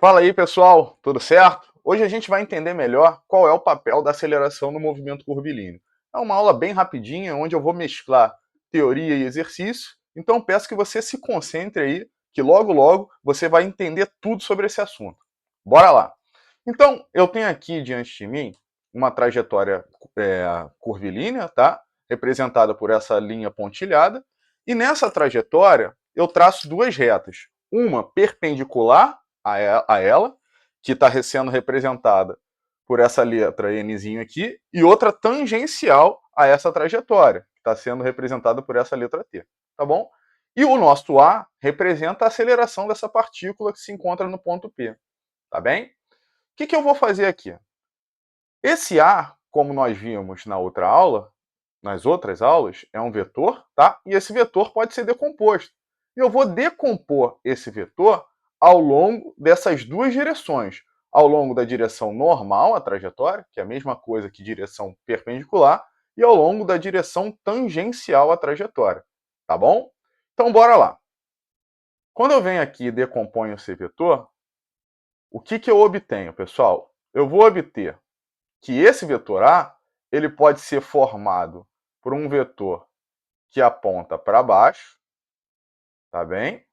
Fala aí, pessoal, tudo certo? Hoje a gente vai entender melhor qual é o papel da aceleração no movimento curvilíneo. É uma aula bem rapidinha, onde eu vou mesclar teoria e exercício, então peço que você se concentre aí, que logo logo você vai entender tudo sobre esse assunto. Bora lá! Então, eu tenho aqui diante de mim uma trajetória curvilínea, tá? Representada por essa linha pontilhada, e nessa trajetória eu traço duas retas, uma perpendicular a ela, que está sendo representada por essa letra Nzinho aqui, e outra tangencial a essa trajetória, que está sendo representada por essa letra T, tá bom? E o nosso A representa a aceleração dessa partícula que se encontra no ponto P, tá bem? O que eu vou fazer aqui? Esse A, como nós vimos na outra aula, nas outras aulas, é um vetor, tá? E esse vetor pode ser decomposto. E eu vou decompor esse vetor ao longo dessas duas direções. Ao longo da direção normal, a trajetória, que é a mesma coisa que direção perpendicular, e ao longo da direção tangencial à trajetória. Tá bom? Então, bora lá. Quando eu venho aqui e decomponho esse vetor, o que eu obtenho, pessoal? Eu vou obter que esse vetor A ele pode ser formado por um vetor que aponta para baixo, tá bem?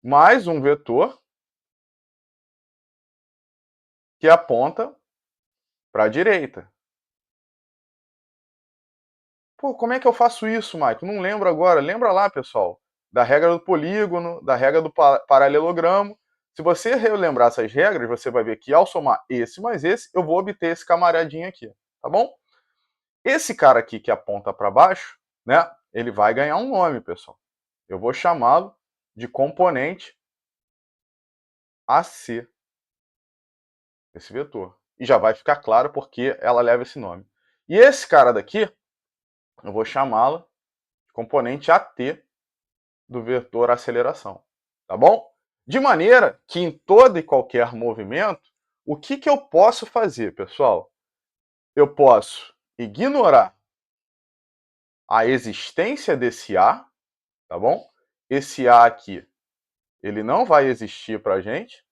Mais um vetor que aponta para a direita. Pô, como é que eu faço isso, Michael? Não lembro agora. Lembra lá, pessoal, da regra do polígono, da regra do paralelogramo. Se você relembrar essas regras, você vai ver que ao somar esse mais esse, eu vou obter esse camaradinho aqui, tá bom? Esse cara aqui que aponta para baixo, né, ele vai ganhar um nome, pessoal. Eu vou chamá-lo de componente AC, esse vetor. E já vai ficar claro porque ela leva esse nome. E esse cara daqui, eu vou chamá-lo de componente AT do vetor aceleração. Tá bom? De maneira que em todo e qualquer movimento, o que eu posso fazer, pessoal? Eu posso ignorar a existência desse A, tá bom? Esse A aqui, ele não vai existir para a gente.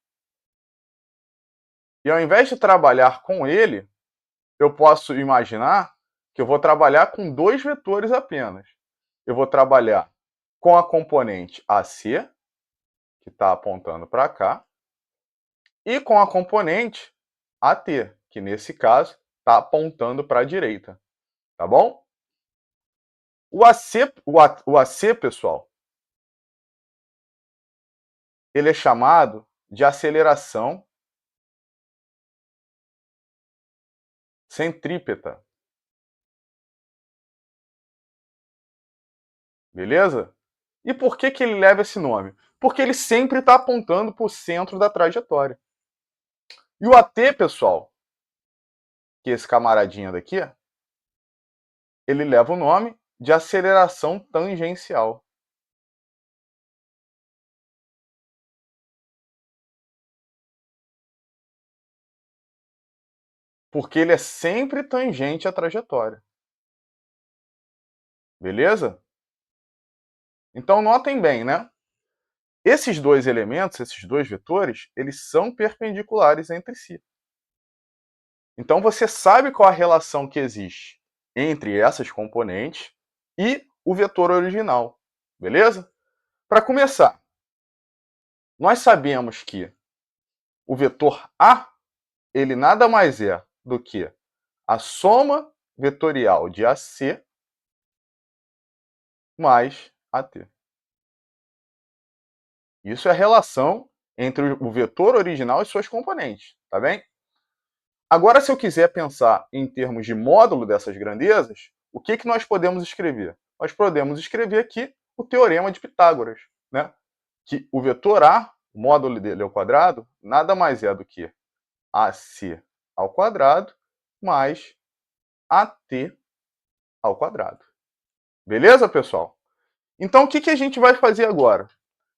E ao invés de trabalhar com ele, eu posso imaginar que eu vou trabalhar com dois vetores apenas. Eu vou trabalhar com a componente AC, que está apontando para cá, e com a componente AT, que nesse caso está apontando para a direita. Tá bom? O AC, pessoal, ele é chamado de aceleração centrípeta. Beleza? E por que ele leva esse nome? Porque ele sempre está apontando para o centro da trajetória. E o AT, pessoal, que é esse camaradinha daqui, ele leva o nome de aceleração tangencial. Porque ele é sempre tangente à trajetória. Beleza? Então notem bem, né? Esses dois elementos, esses dois vetores, eles são perpendiculares entre si. Então você sabe qual a relação que existe entre essas componentes e o vetor original. Beleza? Para começar, nós sabemos que o vetor A, ele nada mais é do que a soma vetorial de AC mais AT. Isso é a relação entre o vetor original e suas componentes, tá bem? Agora, se eu quiser pensar em termos de módulo dessas grandezas, o que nós podemos escrever? Nós podemos escrever aqui o teorema de Pitágoras, né? Que o vetor A, o módulo dele ao quadrado, nada mais é do que AC ao quadrado mais AT ao quadrado. Beleza, pessoal? Então, o que a gente vai fazer agora?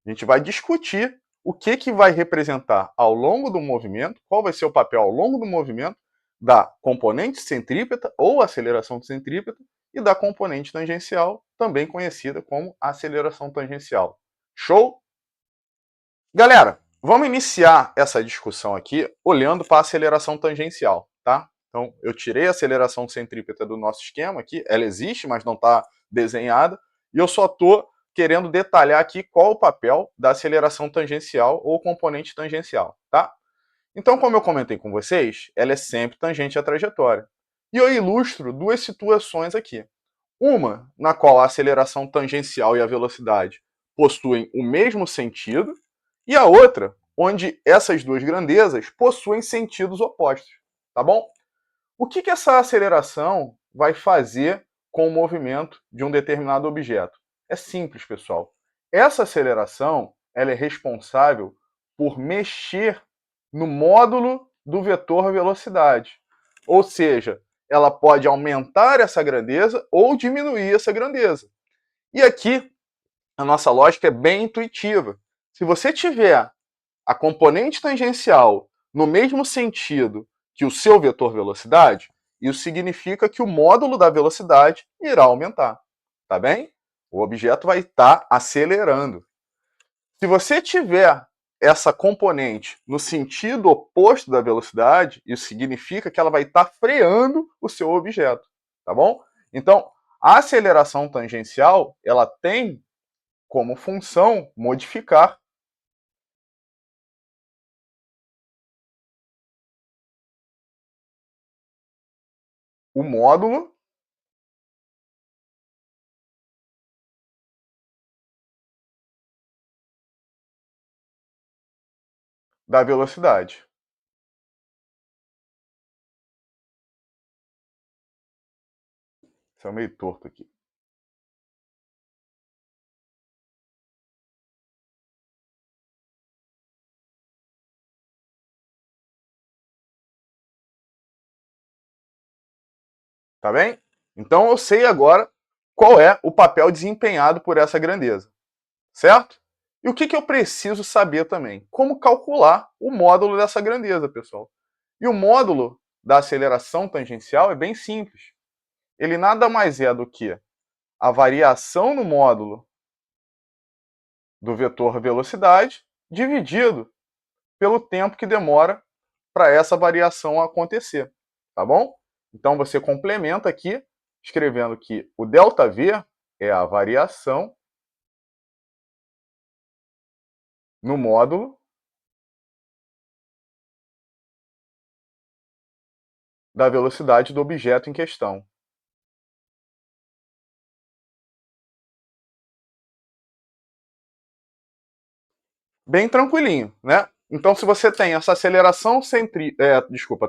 A gente vai discutir o que vai representar ao longo do movimento, qual vai ser o papel ao longo do movimento da componente centrípeta ou aceleração centrípeta e da componente tangencial, também conhecida como aceleração tangencial. Show? Galera, Vamos iniciar essa discussão aqui olhando para a aceleração tangencial, tá? Então, eu tirei a aceleração centrípeta do nosso esquema aqui, ela existe, mas não está desenhada, e eu só estou querendo detalhar aqui qual o papel da aceleração tangencial ou componente tangencial, tá? Então, como eu comentei com vocês, ela é sempre tangente à trajetória. E eu ilustro duas situações aqui. Uma na qual a aceleração tangencial e a velocidade possuem o mesmo sentido, e a outra onde essas duas grandezas possuem sentidos opostos, tá bom? O que essa aceleração vai fazer com o movimento de um determinado objeto? É simples, pessoal. Essa aceleração ela é responsável por mexer no módulo do vetor velocidade. Ou seja, ela pode aumentar essa grandeza ou diminuir essa grandeza. E aqui a nossa lógica é bem intuitiva. Se você tiver a componente tangencial no mesmo sentido que o seu vetor velocidade, isso significa que o módulo da velocidade irá aumentar, tá bem? O objeto vai estar acelerando. Se você tiver essa componente no sentido oposto da velocidade, isso significa que ela vai estar freando o seu objeto, tá bom? Então, a aceleração tangencial, ela tem como função modificar o módulo da velocidade. Isso é meio torto aqui. Tá bem? Então eu sei agora qual é o papel desempenhado por essa grandeza, certo? E o que eu preciso saber também? Como calcular o módulo dessa grandeza, pessoal. E o módulo da aceleração tangencial é bem simples. Ele nada mais é do que a variação no módulo do vetor velocidade dividido pelo tempo que demora para essa variação acontecer, tá bom? Então você complementa aqui escrevendo que o ΔV é a variação no módulo da velocidade do objeto em questão. Bem tranquilinho, né? Então, se você tem essa aceleração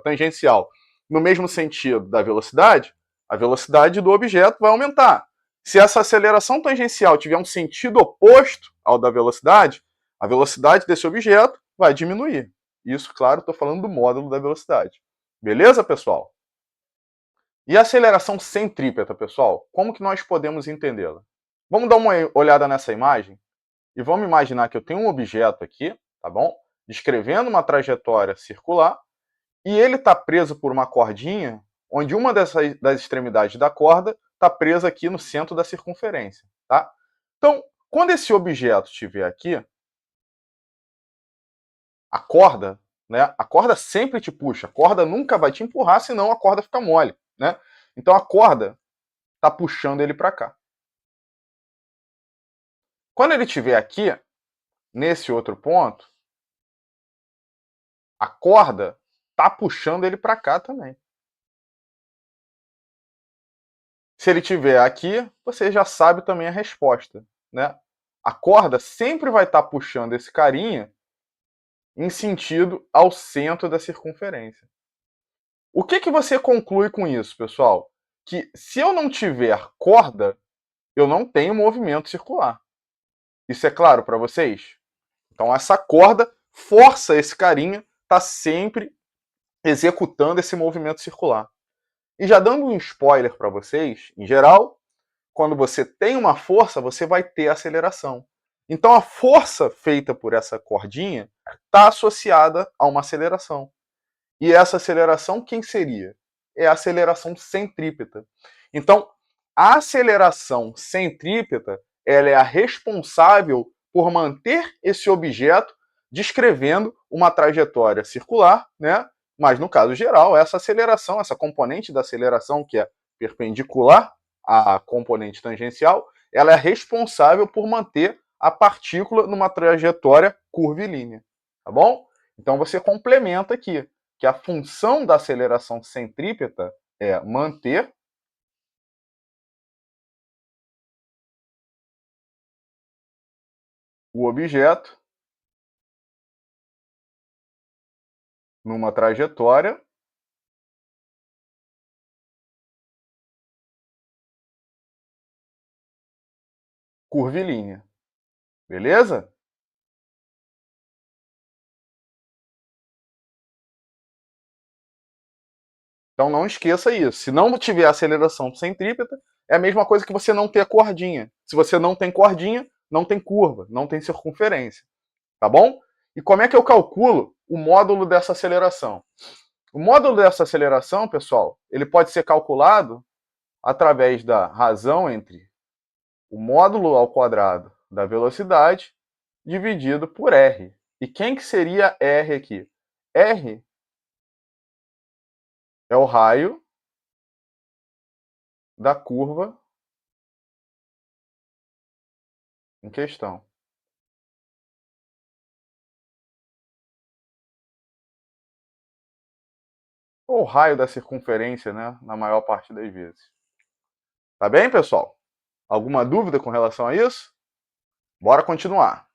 tangencial no mesmo sentido da velocidade, a velocidade do objeto vai aumentar. Se essa aceleração tangencial tiver um sentido oposto ao da velocidade, a velocidade desse objeto vai diminuir. Isso, claro, estou falando do módulo da velocidade. Beleza, pessoal? E a aceleração centrípeta, pessoal? Como que nós podemos entendê-la? Vamos dar uma olhada nessa imagem? E vamos imaginar que eu tenho um objeto aqui, tá bom? Descrevendo uma trajetória circular, e ele está preso por uma cordinha, onde uma das extremidades da corda está presa aqui no centro da circunferência, tá? Então, quando esse objeto estiver aqui, a corda, né? A corda sempre te puxa, a corda nunca vai te empurrar, senão a corda fica mole, né? Então a corda está puxando ele para cá. Quando ele estiver aqui, nesse outro ponto, a corda tá puxando ele para cá também. Se ele tiver aqui, você já sabe também a resposta, né? A corda sempre vai estar puxando esse carinha em sentido ao centro da circunferência. O que você conclui com isso, pessoal? Que se eu não tiver corda, eu não tenho movimento circular. Isso é claro para vocês? Então essa corda força esse carinha tá sempre executando esse movimento circular. E já dando um spoiler para vocês, em geral, quando você tem uma força, você vai ter aceleração. Então a força feita por essa cordinha está associada a uma aceleração. E essa aceleração, quem seria? É a aceleração centrípeta. Então, a aceleração centrípeta ela é a responsável por manter esse objeto descrevendo uma trajetória circular, né? Mas no caso geral, essa aceleração, essa componente da aceleração que é perpendicular à componente tangencial, ela é responsável por manter a partícula numa trajetória curvilínea, tá bom? Então você complementa aqui que a função da aceleração centrípeta é manter o objeto numa trajetória curvilínea, beleza? Então não esqueça isso. Se não tiver aceleração centrípeta, é a mesma coisa que você não ter cordinha. Se você não tem cordinha, não tem curva, não tem circunferência, tá bom? E como é que eu calculo o módulo dessa aceleração? O módulo dessa aceleração, pessoal, ele pode ser calculado através da razão entre o módulo ao quadrado da velocidade dividido por r. E quem que seria r aqui? R é o raio da curva em questão. Ou o raio da circunferência, né, na maior parte das vezes. Tá bem, pessoal? Alguma dúvida com relação a isso? Bora continuar.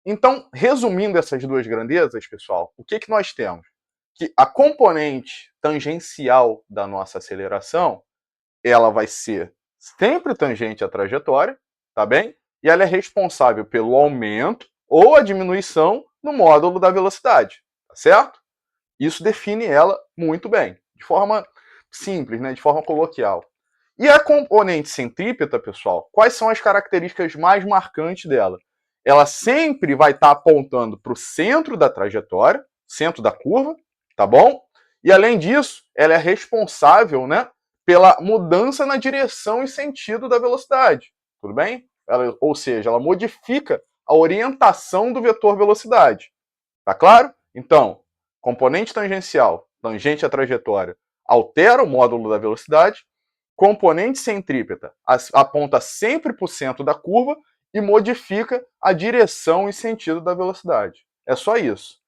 Então, resumindo essas duas grandezas, pessoal, o que, que nós temos? Que a componente tangencial da nossa aceleração, ela vai ser sempre tangente à trajetória, tá bem? E ela é responsável pelo aumento ou a diminuição no módulo da velocidade, tá certo? Isso define ela muito bem, de forma simples, né, de forma coloquial. E a componente centrípeta, pessoal, quais são as características mais marcantes dela? Ela sempre vai estar apontando para o centro da trajetória, centro da curva, tá bom? E além disso, ela é responsável, né, pela mudança na direção e sentido da velocidade, tudo bem? Ela, ou seja, ela modifica a orientação do vetor velocidade. Tá claro? Então, componente tangencial, tangente à trajetória, altera o módulo da velocidade. Componente centrípeta aponta sempre para o centro da curva e modifica a direção e sentido da velocidade. É só isso.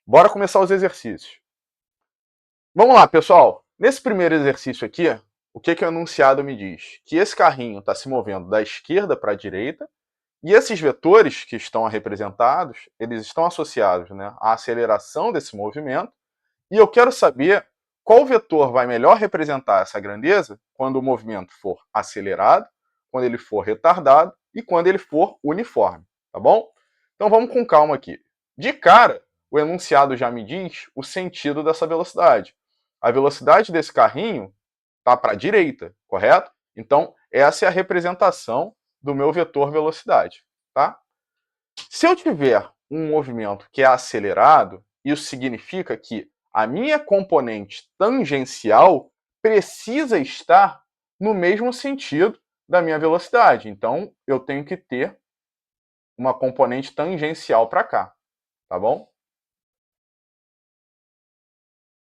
Bora começar os exercícios. Vamos lá, pessoal. Nesse primeiro exercício aqui, o que, que o enunciado me diz? Que esse carrinho está se movendo da esquerda para a direita e esses vetores que estão representados, eles estão associados, né, à aceleração desse movimento, e eu quero saber qual vetor vai melhor representar essa grandeza quando o movimento for acelerado, quando ele for retardado e quando ele for uniforme, tá bom? Então vamos com calma aqui. De cara, o enunciado já me diz o sentido dessa velocidade. A velocidade desse carrinho está para a direita, correto? Então, essa é a representação do meu vetor velocidade, tá? Se eu tiver um movimento que é acelerado, isso significa que a minha componente tangencial precisa estar no mesmo sentido da minha velocidade. Então, eu tenho que ter uma componente tangencial para cá, tá bom?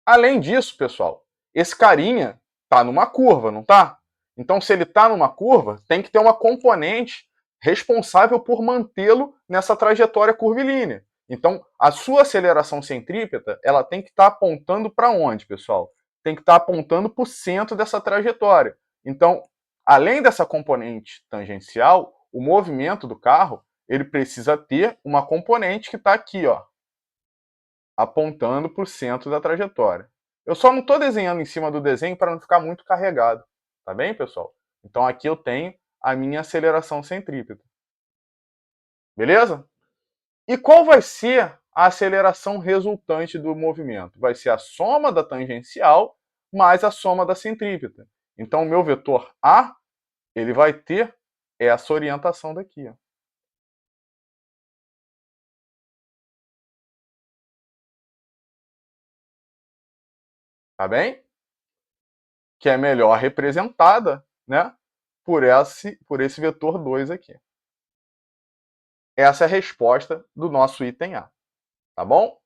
Além disso, pessoal, esse carinha está numa curva, não está? Então, se ele está numa curva, tem que ter uma componente responsável por mantê-lo nessa trajetória curvilínea. Então, a sua aceleração centrípeta, ela tem que estar apontando para onde, pessoal? Tem que estar apontando para o centro dessa trajetória. Então, além dessa componente tangencial, o movimento do carro, ele precisa ter uma componente que está aqui, ó, apontando para o centro da trajetória. Eu só não estou desenhando em cima do desenho para não ficar muito carregado, tá bem, pessoal? Então aqui eu tenho a minha aceleração centrípeta, beleza? E qual vai ser a aceleração resultante do movimento? Vai ser a soma da tangencial mais a soma da centrípeta. Então o meu vetor A, ele vai ter essa orientação daqui, ó. Tá bem? Que é melhor representada, né, por esse vetor 2 aqui. Essa é a resposta do nosso item A, tá bom?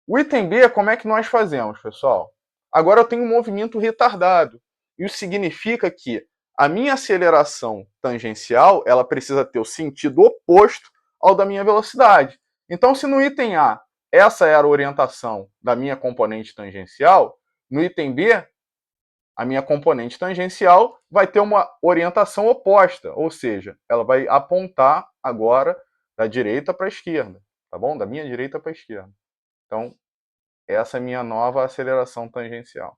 O item B, como é que nós fazemos, pessoal? Agora eu tenho um movimento retardado. Isso significa que a minha aceleração tangencial ela precisa ter o sentido oposto ao da minha velocidade. Então, se no item A essa era a orientação da minha componente tangencial, no item B, a minha componente tangencial vai ter uma orientação oposta, ou seja, ela vai apontar agora da direita para a esquerda, tá bom? Da minha direita para a esquerda. Então, essa é a minha nova aceleração tangencial.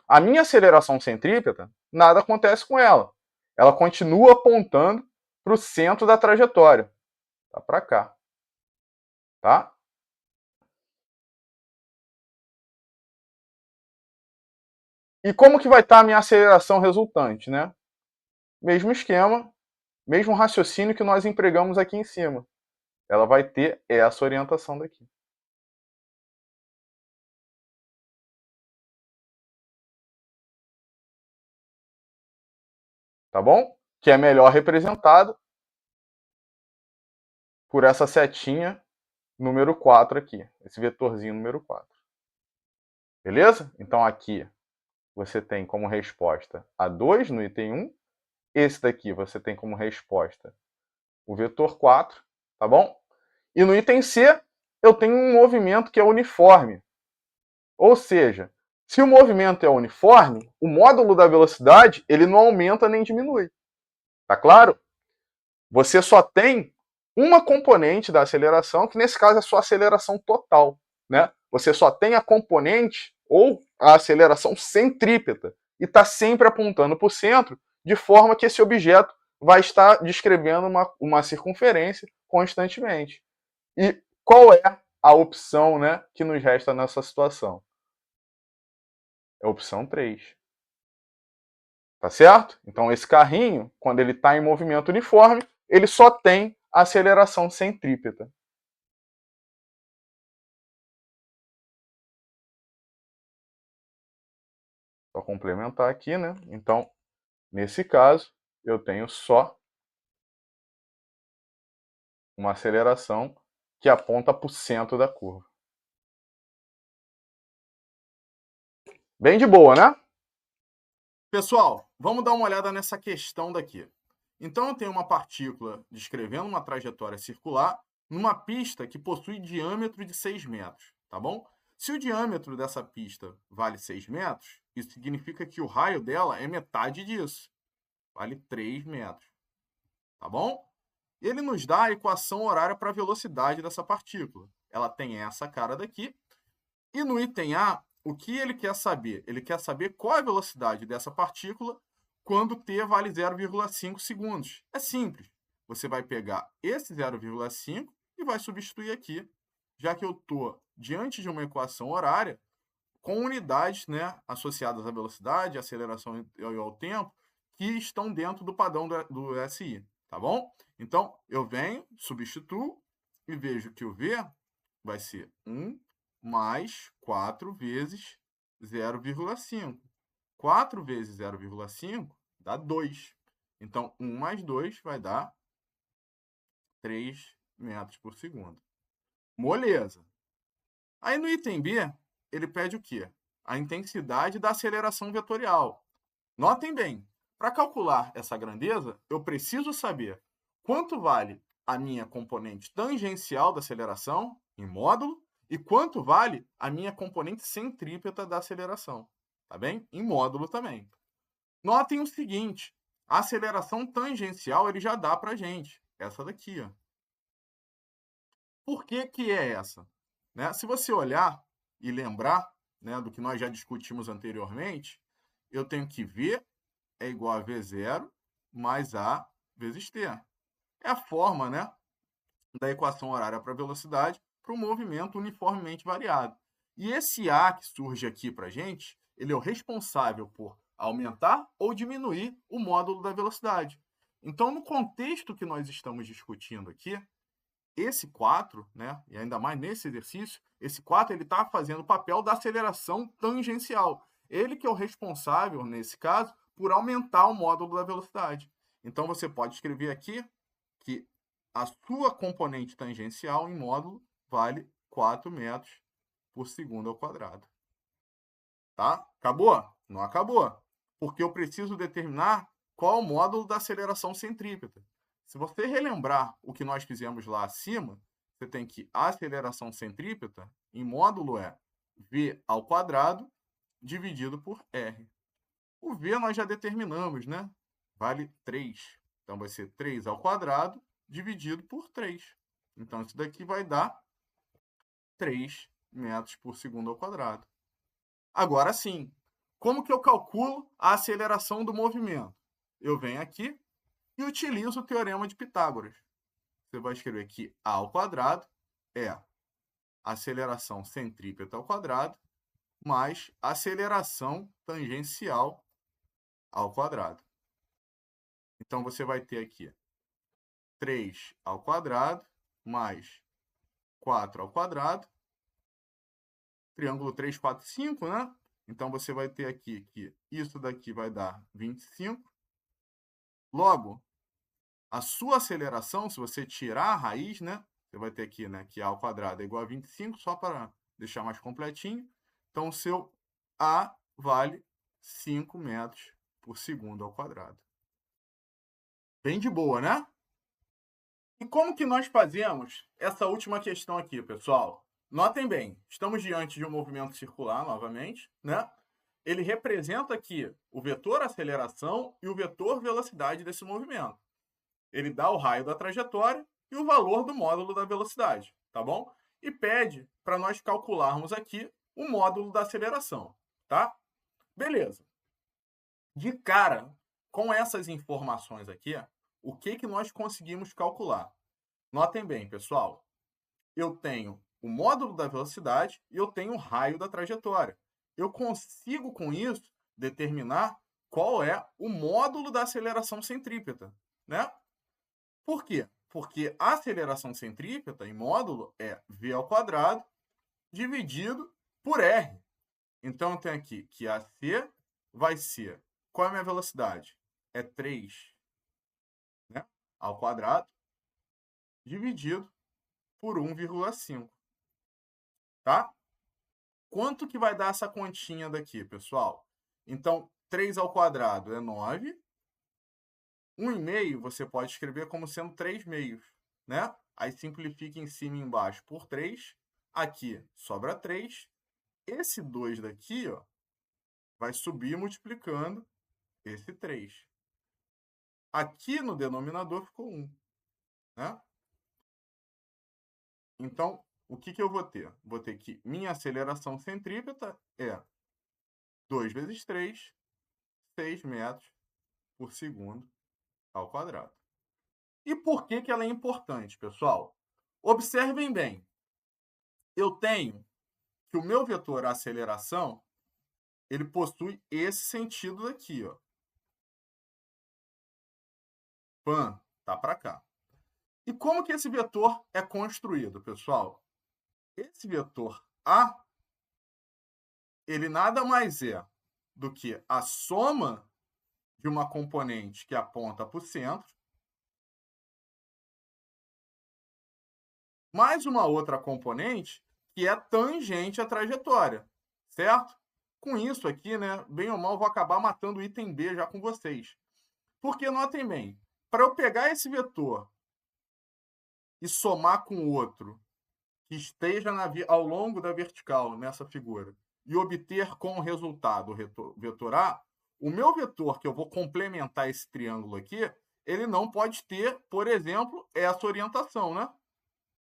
A minha aceleração centrípeta, nada acontece com ela. Ela continua apontando para o centro da trajetória. Tá para cá. Tá? E como que vai estar a minha aceleração resultante, né? Mesmo esquema, mesmo raciocínio que nós empregamos aqui em cima. Ela vai ter essa orientação daqui. Tá bom? Que é melhor representado por essa setinha número 4 aqui. Esse vetorzinho número 4. Beleza? Então aqui você tem como resposta a 2 no item 1. Esse daqui você tem como resposta o vetor 4, tá bom? E no item C, eu tenho um movimento que é uniforme. Ou seja, se o movimento é uniforme, o módulo da velocidade ele não aumenta nem diminui. Tá claro? Você só tem uma componente da aceleração, que nesse caso é a sua aceleração total. Né? Você só tem a componente ou a aceleração centrípeta e está sempre apontando para o centro, de forma que esse objeto vai estar descrevendo uma circunferência constantemente. E qual é a opção, né, que nos resta nessa situação? É a opção 3. Tá certo? Então esse carrinho, quando ele está em movimento uniforme, ele só tem aceleração centrípeta. Só complementar aqui, né? Então, nesse caso, eu tenho só uma aceleração que aponta para o centro da curva. Bem de boa, né? Pessoal, vamos dar uma olhada nessa questão daqui. Então, eu tenho uma partícula descrevendo uma trajetória circular numa pista que possui diâmetro de 6 metros, tá bom? Se o diâmetro dessa pista vale 6 metros, isso significa que o raio dela é metade disso, vale 3 metros, tá bom? Ele nos dá a equação horária para a velocidade dessa partícula. Ela tem essa cara daqui. E no item A, o que ele quer saber? Ele quer saber qual é a velocidade dessa partícula quando t vale 0,5 segundos. É simples. Você vai pegar esse 0,5 e vai substituir aqui, já que eu estou diante de uma equação horária com unidades, né, associadas à velocidade, à aceleração e ao tempo, que estão dentro do padrão do SI, tá bom? Então, eu venho, substituo e vejo que o V vai ser 1 mais 4 vezes 0,5. 4 vezes 0,5 dá 2. Então, 1 mais 2 vai dar 3 metros por segundo. Moleza. Aí no item B, ele pede o quê? A intensidade da aceleração vetorial. Notem bem, para calcular essa grandeza, eu preciso saber quanto vale a minha componente tangencial da aceleração, em módulo, e quanto vale a minha componente centrípeta da aceleração, tá bem? Em módulo também. Notem o seguinte, a aceleração tangencial ele já dá para a gente, essa daqui. Ó. Por que que é essa? Né? Se você olhar e lembrar, né, do que nós já discutimos anteriormente, eu tenho que V é igual a V0 mais A vezes T. É a forma, né, da equação horária para a velocidade para o movimento uniformemente variado. E esse A que surge aqui para a gente, ele é o responsável por aumentar ou diminuir o módulo da velocidade. Então, no contexto que nós estamos discutindo aqui, esse 4, né, e ainda mais nesse exercício, esse 4 ele está fazendo o papel da aceleração tangencial. Ele que é o responsável, nesse caso, por aumentar o módulo da velocidade. Então, você pode escrever aqui que a sua componente tangencial em módulo vale 4 metros por segundo ao quadrado. Tá? Acabou? Não acabou. Porque eu preciso determinar qual o módulo da aceleração centrípeta. Se você relembrar o que nós fizemos lá acima, você tem que a aceleração centrípeta em módulo é v ao quadrado dividido por r. O v nós já determinamos, né? Vale 3. Então vai ser 3 ao quadrado dividido por 3. Então isso daqui vai dar 3 metros por segundo ao quadrado. Agora sim, como que eu calculo a aceleração do movimento? Eu venho aqui e utilizo o teorema de Pitágoras. Você vai escrever que a ao quadrado é a aceleração centrípeta ao quadrado mais aceleração tangencial ao quadrado. Então, você vai ter aqui 3 ao quadrado mais 4 ao quadrado. Triângulo 3, 4, 5, né? Então, você vai ter aqui que isso daqui vai dar 25. Logo, a sua aceleração, se você tirar a raiz, né? Você vai ter aqui, né, que a ao quadrado é igual a 25, só para deixar mais completinho. Então, o seu A vale 5 metros por segundo ao quadrado. Bem de boa, né? E como que nós fazemos essa última questão aqui, pessoal? Notem bem, estamos diante de um movimento circular, novamente, né? Ele representa aqui o vetor aceleração e o vetor velocidade desse movimento. Ele dá o raio da trajetória e o valor do módulo da velocidade, tá bom? E pede para nós calcularmos aqui o módulo da aceleração, tá? Beleza. De cara, com essas informações aqui, o que nós conseguimos calcular? Notem bem, pessoal, eu tenho o módulo da velocidade e eu tenho o raio da trajetória. Eu consigo, com isso, determinar qual é o módulo da aceleração centrípeta, né? Por quê? Porque a aceleração centrípeta em módulo é v ao quadrado dividido por r. Então, eu tenho aqui que AC vai ser... Qual é a minha velocidade? É 3, né, ao quadrado dividido por 1,5. Tá? Quanto que vai dar essa continha daqui, pessoal? Então, 3 ao quadrado é 9. 1,5 você pode escrever como sendo 3 meios, né? Aí simplifica em cima e embaixo por 3. Aqui sobra 3. Esse 2 daqui, ó, vai subir multiplicando esse 3. Aqui no denominador ficou 1, né? Então, o que eu vou ter? Vou ter que minha aceleração centrípeta é 2 vezes 3, 6 metros por segundo ao quadrado. E por que ela é importante, pessoal? Observem bem. Eu tenho que o meu vetor aceleração, ele possui esse sentido aqui, ó. Pan, tá para cá. E como que esse vetor é construído, pessoal? Esse vetor A, ele nada mais é do que a soma de uma componente que aponta para o centro, mais uma outra componente que é tangente à trajetória, certo? Com isso aqui, né, bem ou mal, vou acabar matando o item B já com vocês. Porque, notem bem, para eu pegar esse vetor e somar com outro que esteja ao longo da vertical, nessa figura, e obter como resultado o vetor A, o meu vetor que eu vou complementar esse triângulo aqui, ele não pode ter, por exemplo, essa orientação, né?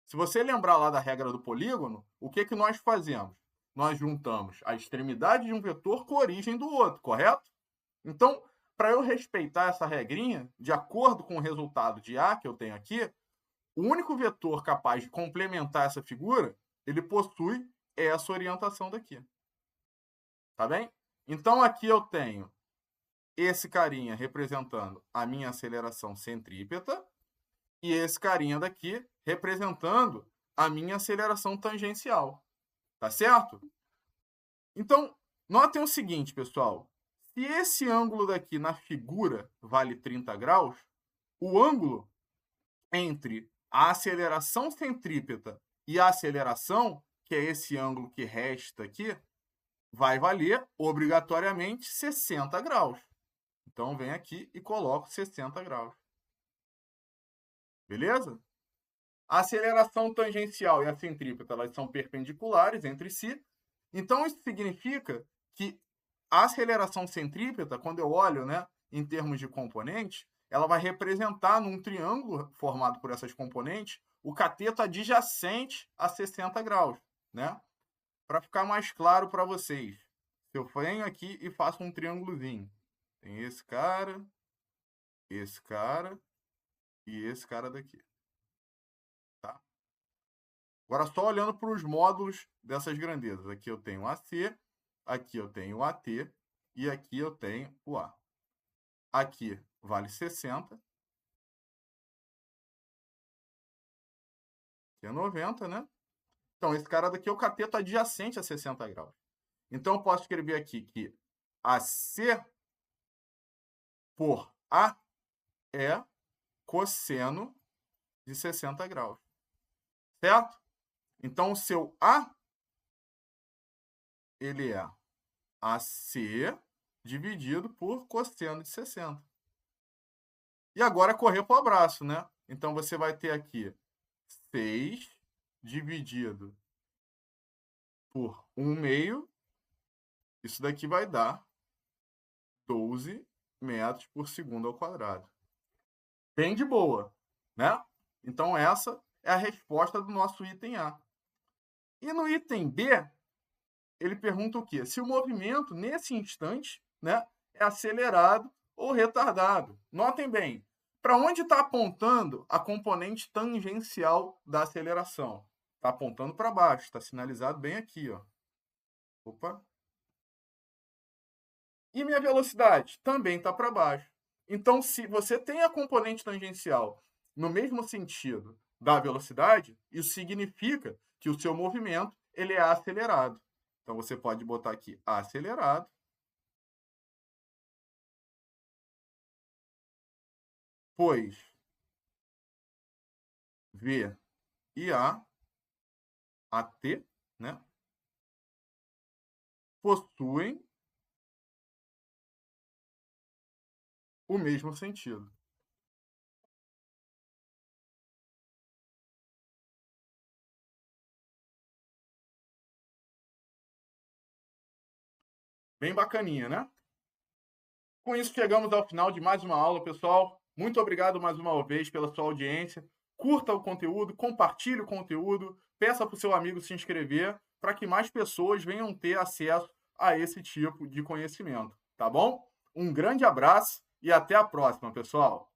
Se você lembrar lá da regra do polígono, o que nós fazemos? Nós juntamos a extremidade de um vetor com a origem do outro, correto? Então, para eu respeitar essa regrinha, de acordo com o resultado de A que eu tenho aqui, o único vetor capaz de complementar essa figura, ele possui essa orientação daqui. Tá bem? Então, aqui eu tenho esse carinha representando a minha aceleração centrípeta e esse carinha daqui representando a minha aceleração tangencial. Tá certo? Então, notem o seguinte, pessoal. Se esse ângulo daqui na figura vale 30 graus, o ângulo entre a aceleração centrípeta e a aceleração, que é esse ângulo que resta aqui, vai valer obrigatoriamente 60 graus. Então, vem aqui e coloco 60 graus. Beleza? A aceleração tangencial e a centrípeta, elas são perpendiculares entre si. Então, isso significa que a aceleração centrípeta, quando eu olho, né, em termos de componentes, ela vai representar num triângulo formado por essas componentes o cateto adjacente a 60 graus, né? Para ficar mais claro para vocês, se eu venho aqui e faço um triângulozinho, tem esse cara e esse cara daqui. Tá? Agora, só olhando para os módulos dessas grandezas. Aqui eu tenho AC, aqui eu tenho o AT e aqui eu tenho o A. Aqui vale 60. Aqui é 90, né? Então, esse cara daqui é o cateto adjacente a 60 graus. Então, eu posso escrever aqui que AC por A é cosseno de 60 graus. Certo? Então, o seu A, ele é AC dividido por cosseno de 60. E agora correr para o abraço, né? Então, você vai ter aqui 6 dividido por 1/2. Isso daqui vai dar 12 metros por segundo ao quadrado. Bem de boa, né? Então, essa é a resposta do nosso item A. E no item B, ele pergunta o quê? Se o movimento, nesse instante, né, é acelerado ou retardado. Notem bem, para onde está apontando a componente tangencial da aceleração? Está apontando para baixo, está sinalizado bem aqui. Ó. Opa. E minha velocidade? Também está para baixo. Então, se você tem a componente tangencial no mesmo sentido da velocidade, isso significa que o seu movimento ele é acelerado. Então, você pode botar aqui acelerado. Pois V e A, AT, né, possuem o mesmo sentido. Bem bacaninha, né? Com isso, chegamos ao final de mais uma aula, pessoal. Muito obrigado mais uma vez pela sua audiência. Curta o conteúdo, compartilhe o conteúdo, peça para o seu amigo se inscrever para que mais pessoas venham ter acesso a esse tipo de conhecimento, tá bom? Um grande abraço e até a próxima, pessoal!